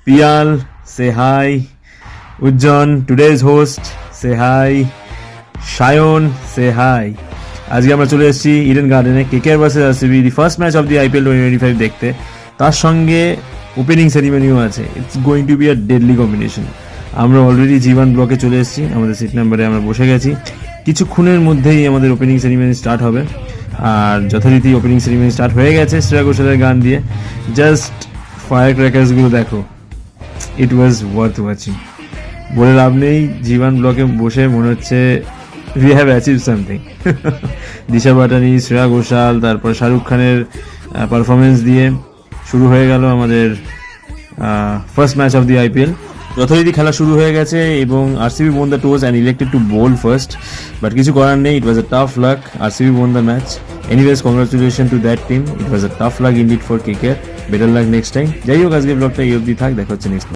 Piyal, say hi. Ujjan, today's host, say hi. Shayon, say hi. আজকে আমরা চলে এসেছি ইডেন গার্ডেনে KKR versus RCB the first match of the IPL 2025 দেখতে। তার সঙ্গে ওপেনিং সেরিমনিও আছে। It's going to be a deadly combination. আমরা অলরেডি জীবন ব্লকে চলে এসেছি, আমাদের সিট নাম্বারে আমরা বসে গেছি। কিছুক্ষণের মধ্যেই আমাদের ওপেনিং সেরিমনি স্টার্ট হবে, আর যথারীতি ওপেনিং সেরিমনি স্টার্ট হয়ে গেছে শ্রেয়া ঘোষালের গান দিয়ে। জাস্ট ফায়ার ক্র্যাকার্সগুলো দেখো, ইট ওয়াজ ওয়ার্থ ওয়াচিং। বলে লাভ নেই, জীবন ব্লকে বসে মনে হচ্ছে উই হ্যাভ অ্যাচিভ সামথিং। দিশা পাটানি, শ্রেয়া ঘোষাল, তারপর শাহরুখ খানের পারফরমেন্স দিয়ে শুরু হয়ে গেল আমাদের first match of the IPL. যথারীতি খেলা শুরু হয়ে গেছে এবং RCB won the toss and elected to bowl first, but কিছু করার নেই, ইট ওয়াজ a tough luck. RCB won the match. Anyways, congratulations to that team. It was a tough luck indeed for KKR. Better luck next time. যাই হোক, আজকে ব্লগটা এই অবধি থাক, দেখা হচ্ছে নেক্সট।